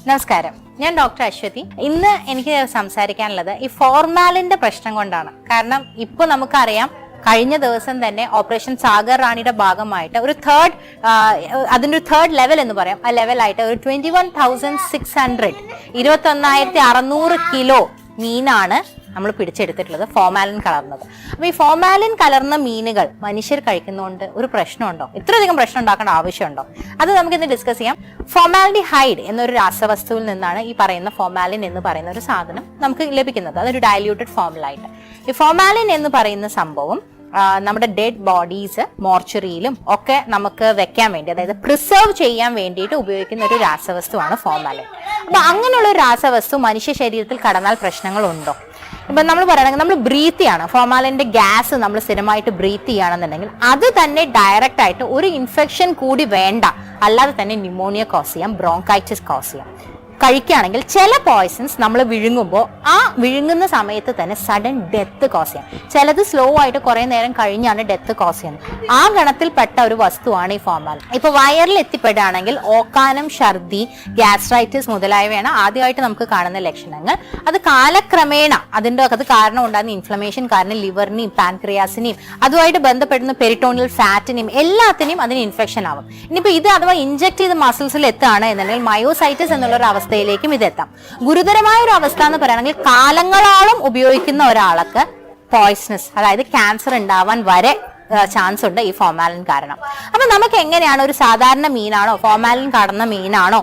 നമസ്കാരം, ഞാൻ ഡോക്ടർ അശ്വതി. ഇന്ന് എനിക്ക് സംസാരിക്കാനുള്ളത് ഈ ഫോർമാലിന്റെ പ്രശ്നം കൊണ്ടാണ്. കാരണം ഇപ്പോൾ നമുക്കറിയാം, കഴിഞ്ഞ ദിവസം തന്നെ ഓപ്പറേഷൻ സാഗർ റാണിയുടെ ഭാഗമായിട്ട് അതിന്റെ തേർഡ് ലെവൽ എന്ന് പറയാം, ആ ലെവലായിട്ട് ഒരു 21,600 21,600 കിലോ മീനാണ് നമ്മൾ പിടിച്ചെടുത്തിട്ടുള്ളത്, ഫോർമാലിൻ കലർന്നത്. അപ്പൊ ഈ ഫോർമാലിൻ കലർന്ന മീനുകൾ മനുഷ്യർ കഴിക്കുന്നതുകൊണ്ട് ഒരു പ്രശ്നമുണ്ടോ? ഇത്രയധികം പ്രശ്നം ഉണ്ടാക്കേണ്ട ആവശ്യമുണ്ടോ? അത് നമുക്കിന്ന് ഡിസ്കസ് ചെയ്യാം. ഫോർമാൽഡിഹൈഡ് എന്നൊരു രാസവസ്തുവിൽ നിന്നാണ് ഈ പറയുന്ന ഫോർമാലിൻ എന്ന് പറയുന്ന ഒരു സാധനം നമുക്ക് ലഭിക്കുന്നത്. അതൊരു ഡയല്യൂട്ടഡ് ഫോമിലായിട്ട്. ഈ ഫോർമാലിൻ എന്ന് പറയുന്ന സംഭവം നമ്മുടെ ഡെഡ് ബോഡീസ് മോർച്ചറിയിലും ഒക്കെ നമുക്ക് വെക്കാൻ വേണ്ടി, അതായത് പ്രിസർവ് ചെയ്യാൻ വേണ്ടിയിട്ട് ഉപയോഗിക്കുന്ന ഒരു രാസവസ്തുവാണ് ഫോർമാലിൻ. അപ്പൊ അങ്ങനെയുള്ള ഒരു രാസവസ്തു മനുഷ്യ ശരീരത്തിൽ കടന്നാൽ പ്രശ്നങ്ങളുണ്ടോ? ഇപ്പൊ നമ്മൾ പറയുകയാണെങ്കിൽ നമ്മൾ ബ്രീത്ത് ചെയ്യാണ്, ഫോർമാലിന്റെ ഗ്യാസ് നമ്മൾ സ്ഥിരമായിട്ട് ബ്രീത്ത് ചെയ്യുകയാണെന്നുണ്ടെങ്കിൽ അത് തന്നെ ഡയറക്റ്റ് ആയിട്ട് ഒരു ഇൻഫെക്ഷൻ കൂടി വേണ്ട, അല്ലാതെ തന്നെ ന്യൂമോണിയ കോസ് ചെയ്യാം, ബ്രോങ്കൈറ്റിസ് കോസ് ചെയ്യാം. കഴിക്കുകയാണെങ്കിൽ ചില പോയ്സൺസ് നമ്മൾ വിഴുങ്ങുമ്പോൾ ആ വിഴുങ്ങുന്ന സമയത്ത് തന്നെ സഡൻ ഡെത്ത് കോസ് ചെയ്യാം. ചിലത് സ്ലോ ആയിട്ട് കുറെ നേരം കഴിഞ്ഞാണ് ഡെത്ത് കോസ് ചെയ്യുന്നത്. ആ ഗണത്തിൽപ്പെട്ട ഒരു വസ്തുവാണ് ഈ ഫോർമാലിൻ. ഇപ്പൊ വയറിൽ എത്തിപ്പെടുകയാണെങ്കിൽ ഓക്കാനം, ഛർദി, ഗ്യാസ്ട്രൈറ്റിസ് മുതലായവയാണ് ആദ്യമായിട്ട് നമുക്ക് കാണുന്ന ലക്ഷണങ്ങൾ. അത് കാലക്രമേണ അത് കാരണം ഉണ്ടാകുന്ന ഇൻഫ്ലമേഷൻ കാരണം ലിവറിനെയും പാൻക്രിയാസിനെയും അതുമായിട്ട് ബന്ധപ്പെടുന്ന പെരിട്ടോണിയൽ ഫാറ്റിനെയും എല്ലാത്തിനെയും അതിന് ഇൻഫെക്ഷൻ ആവും. ഇനിയിപ്പോൾ ഇത് അഥവാ ഇൻജെക്ട് ചെയ്ത് മസിൽസിൽ എത്തുകയാണ് എന്നുണ്ടെങ്കിൽ മയോസൈറ്റിസ് എന്നുള്ളൊരു അവസ്ഥയിലേക്കും ഇതെത്താം. ഗുരുതരമായ ഒരു അവസ്ഥ എന്ന് പറയുകയാണെങ്കിൽ കാലങ്ങളോളം ഉപയോഗിക്കുന്ന ഒരാൾക്ക് പോയ്സണസ്, അതായത് ക്യാൻസർ ഉണ്ടാവാൻ വരെ ചാൻസ് ഉണ്ട് ഈ ഫോർമാലിൻ കാരണം. അപ്പൊ നമുക്ക് എങ്ങനെയാണ് ഒരു സാധാരണ മീനാണോ, ഫോർമാലിൻ കടന്ന മീനാണോ,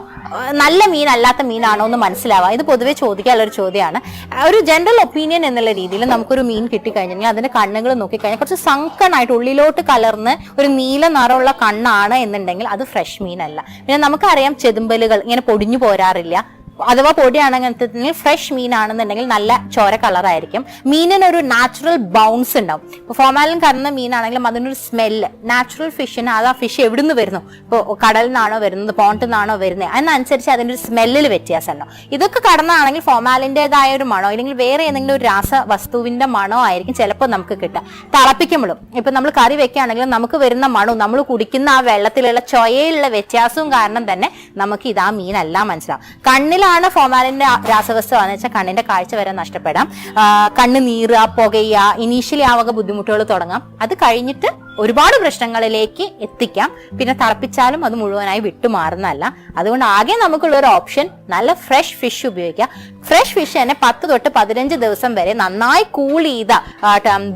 നല്ല മീൻ അല്ലാത്ത മീനാണോ എന്ന് മനസ്സിലാവുക? ഇത് പൊതുവെ ചോദിക്കാനുള്ള ഒരു ചോദ്യമാണ്. ഒരു ജനറൽ ഒപ്പീനിയൻ എന്നുള്ള രീതിയിൽ നമുക്കൊരു മീൻ കിട്ടിക്കഴിഞ്ഞാൽ അതിന്റെ കണ്ണുകൾ നോക്കിക്കഴിഞ്ഞാൽ കുറച്ച് സങ്കണായിട്ട് ഉള്ളിലോട്ട് കലർന്ന് ഒരു നീല നിറമുള്ള കണ്ണാണ് എന്നുണ്ടെങ്കിൽ അത് ഫ്രഷ് മീനല്ല. പിന്നെ നമുക്കറിയാം ചെതുമ്പലുകൾ ഇങ്ങനെ പൊടിഞ്ഞു പോരാറില്ല. അഥവാ പൊടിയാണെങ്കിൽ ഫ്രഷ് മീനാണെന്നുണ്ടെങ്കിൽ നല്ല ചോര കളറായിരിക്കും. മീനിനൊരു നാച്ചുറൽ ബൗൺസ് ഉണ്ടാവും. ഇപ്പൊ ഫോർമാലിൻ കലർന്ന മീനാണെങ്കിലും അതിനൊരു സ്മെല്ല്, നാച്ചുറൽ ഫിഷിന് അത് ആ ഫിഷ് എവിടുന്ന് വരുന്നു, ഇപ്പോൾ കടലിൽ നിന്നാണോ വരുന്നത്, പോണ്ടിൽ നിന്നാണോ വരുന്നത്, അതിനനുസരിച്ച് അതിൻ്റെ ഒരു സ്മെല്ലിൽ വ്യത്യാസം ഉണ്ടാവും. ഇതൊക്കെ കടന്നാണെങ്കിൽ ഫോർമാലിൻ്റെതായ ഒരു മണോ അല്ലെങ്കിൽ വേറെ ഏതെങ്കിലും ഒരു രാസവസ്തുവിന്റെ മണോ ആയിരിക്കും ചിലപ്പോൾ നമുക്ക് കിട്ടുക. തിളപ്പിക്കുമ്പോഴും ഇപ്പൊ നമ്മൾ കറി വെക്കുകയാണെങ്കിലും നമുക്ക് വരുന്ന മണവും നമ്മൾ കുടിക്കുന്ന ആ വെള്ളത്തിലുള്ള ചൊയയിലുള്ള വ്യത്യാസവും കാരണം തന്നെ നമുക്ക് ഇത് ആ മീനല്ല മനസ്സിലാവും. കണ്ണിൽ ഫോർമാലിന്റെ രാസവസ്തു ആണെന്ന് വെച്ചാൽ കണ്ണിന്റെ കാഴ്ച വരെ നഷ്ടപ്പെടാം, കണ്ണ് നീറുക, പുകയുക, ഇനീഷ്യലി ആ വക ബുദ്ധിമുട്ടുകൾ തുടങ്ങാം. അത് കഴിഞ്ഞിട്ട് ഒരുപാട് പ്രശ്നങ്ങളിലേക്ക് എത്തിക്കാം. പിന്നെ തിളപ്പിച്ചാലും അത് മുഴുവനായി വിട്ടുമാറുന്നതല്ല. അതുകൊണ്ട് ആകെ നമുക്കുള്ള ഒരു ഓപ്ഷൻ നല്ല ഫ്രഷ് ഫിഷ് ഉപയോഗിക്കുക. ഫ്രഷ് ഫിഷ് തന്നെ 10 തൊട്ട് 15 ദിവസം വരെ നന്നായി കൂൾ ചെയ്ത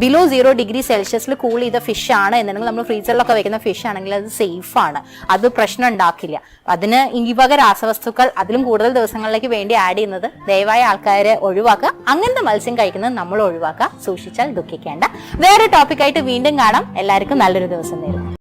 ബിലോ 0 ഡിഗ്രി സെൽഷ്യസിൽ കൂൾ ചെയ്ത ഫിഷ് ആണ് എന്നുണ്ടെങ്കിൽ നമ്മൾ ഫ്രീസറിലൊക്കെ വെക്കുന്ന ഫിഷ് ആണെങ്കിൽ അത് സേഫ് ആണ്, അത് പ്രശ്നം ഉണ്ടാക്കില്ല. അതിന് ഈ വക രാസവസ്തുക്കൾ അതിലും കൂടുതൽ ദിവസങ്ങളിലേക്ക് വേണ്ടി ആഡ് ചെയ്യുന്നത് ദയവായി ആൾക്കാരെ ഒഴിവാക്കുക. അങ്ങനത്തെ മത്സ്യം കഴിക്കുന്നത് നമ്മൾ ഒഴിവാക്കുക. സൂക്ഷിച്ചാൽ ദുഃഖിക്കേണ്ട. വേറെ ടോപ്പിക്കായിട്ട് വീണ്ടും കാണാം. എല്ലാവർക്കും നല്ലൊരു ദിവസം നേരുന്നു.